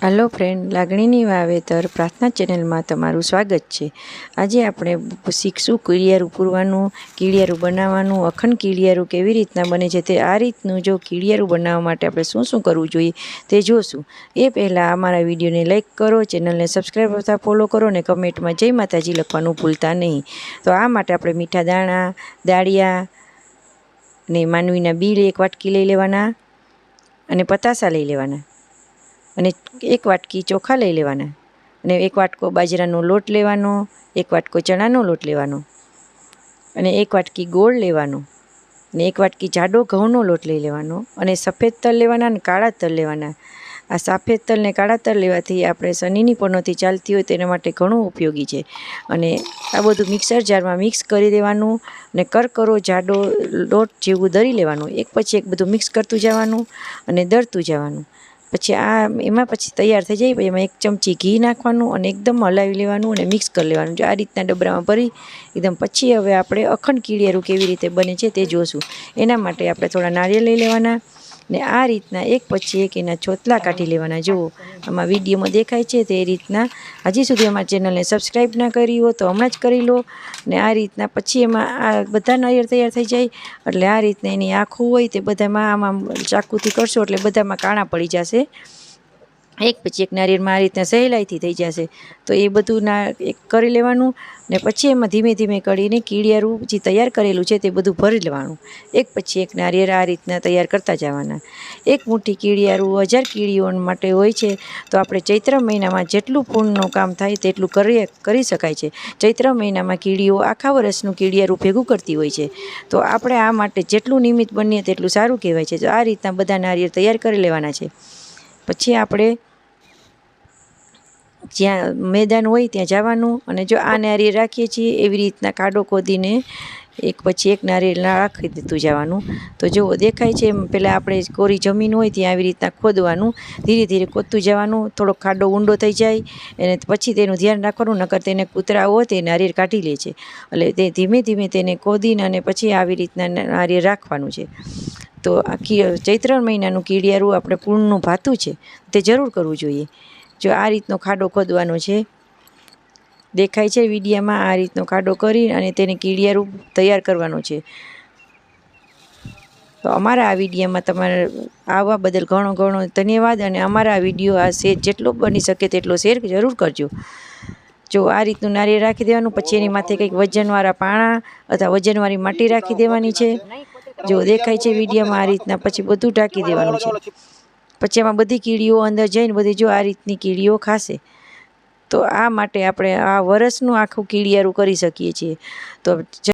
Hello friend, લાગણીની વાવેતર પ્રાર્થના ચેનલમાં તમારું સ્વાગત છે। આજે આપણે શીખશું કીડિયારું પૂરવાનું, કીડિયારું બનાવવાનું, અખંડ કીડિયારું કેવી રીતના બને છે તે આ રીતનું જો કીડિયારું બનાવવા માટે આપણે શું શું કરવું જોઈએ તે જોશું। એ પહેલાં અમારા વિડીયોને લાઇક કરો, ચેનલને સબસ્ક્રાઈબ તથા ફોલો કરો અને કમેન્ટમાં જય માતાજી લખવાનું ભૂલતા નહીં। તો આ માટે આપણે મીઠા દાણા, દાળિયા ને માંડવીના બીલ 1 વાટકી લઈ લેવાના અને પતાસા લઈ લેવાના અને 1 વાટકી ચોખા લઈ લેવાના અને 1 વાટકો બાજરાનો લોટ લેવાનો, 1 વાટકો ચણાનો લોટ લેવાનો અને 1 વાટકી ગોળ લેવાનો અને 1 વાટકી જાડો ઘઉંનો લોટ લઈ લેવાનો અને સફેદ તલ લેવાના અને કાળા તલ લેવાના। આ સફેદ તલ ને કાળા તલ લેવાથી આપણે શનિની પનોતી ચાલતી હોય તેના માટે ઘણું ઉપયોગી છે। અને આ બધું મિક્સર જારમાં મિક્સ કરી દેવાનું અને કરકરો જાડો લોટ જેવું દળી લેવાનું। એક પછી એક બધું મિક્સ કરતું જવાનું અને દળતું જવાનું। પછી એમાં પછી તૈયાર થઈ જાય પછી એમાં 1 ચમચી ઘી નાખવાનું અને એકદમ હલાવી લેવાનું અને મિક્સ કરી લેવાનું। જો આ રીતના ડબરામાં ભરી એકદમ પછી હવે આપણે અખંડ કીડિયારું કેવી રીતે બને છે તે જોશું। એના માટે આપણે થોડા નારિયેળ લઈ લેવાના ને આ રીતના એક પછી એક એના છોતલા કાઢી લેવાના। જુઓ આમાં વિડીયોમાં દેખાય છે તે રીતના। હજી સુધી અમારી ચેનલને સબસ્ક્રાઈબ ના કરી હોય તો હમણાં જ કરી લો ને આ રીતના પછી એમાં આ બધા નારિયેળ તૈયાર થઈ જાય એટલે આ રીતના એની આખું હોય તે બધામાં આમાં ચાકુથી કરશો એટલે બધામાં કાણા પડી જશે। એક પછી એક નારિયેળમાં આ રીતના સહેલાઈથી થઈ જશે તો એ બધું એક કરી લેવાનું ને પછી એમાં ધીમે ધીમે કરીને કીડિયારું જે તૈયાર કરેલું છે તે બધું ભરી લેવાનું। એક પછી એક નારિયેળ આ રીતના તૈયાર કરતા જવાના। 1 મુઠ્ઠી કીડિયારું 1000 કીડીઓ માટે હોય છે તો આપણે ચૈત્ર મહિનામાં જેટલું પૂર્ણનું કામ થાય તેટલું કરી શકાય છે। ચૈત્ર મહિનામાં કીડીઓ આખા વર્ષનું કીડિયારું ભેગું કરતી હોય છે તો આપણે આ માટે જેટલું નિયમિત બનીએ તેટલું સારું કહેવાય છે। તો આ રીતના બધા નારિયેળ તૈયાર કરી લેવાના છે। પછી આપણે જ્યાં મેદાન હોય ત્યાં જવાનું અને જો આ નારિયેળ રાખીએ છીએ એવી રીતના ખાડો ખોદીને એક પછી એક નારિયેળ રાખી દેતું જવાનું। તો જો દેખાય છે એમ પહેલાં આપણે કોરી જમીન હોય ત્યાં આવી રીતના ખોદવાનું, ધીરે ધીરે ખોદતું જવાનું। થોડો ખાડો ઊંડો થઈ જાય અને પછી તેનું ધ્યાન રાખવાનું, નકર તેને કૂતરા હોય તે નારિયેળ કાઢી લે છે એટલે તે ધીમે ધીમે તેને ખોદીને અને પછી આવી રીતના નારિયેળ રાખવાનું છે। તો આખી ચૈત્ર મહિનાનું કીડિયારું આપણે પૂર્ણનું ભાતું છે તે જરૂર કરવું જોઈએ। જો આ રીતનો ખાડો ખોદવાનો છે, દેખાય છે વિડીયામાં, આ રીતનો ખાડો કરી અને તેને કીડિયારું તૈયાર કરવાનો છે। તો અમારા આ વિડીયામાં તમારે આવવા બદલ ઘણો ઘણો ધન્યવાદ અને અમારા આ વિડીયો આ શેર જેટલો બની શકે તેટલો શેર જરૂર કરજો। જો આ રીતનું નારિયેળ રાખી દેવાનું, પછી એની માથે કંઈક વજનવાળા પાણા અથવા વજનવાળી માટી રાખી દેવાની છે। જો દેખાય છે વિડીયામાં આ રીતના પછી બધું ઢાંકી દેવાનું છે। પછી એમાં બધી કીડીઓ અંદર જઈને બધી જો આ રીતની કીડીઓ ખાશે તો આ માટે આપણે આ વર્ષનું આખું કીડિયારું કરી શકીએ છીએ। તો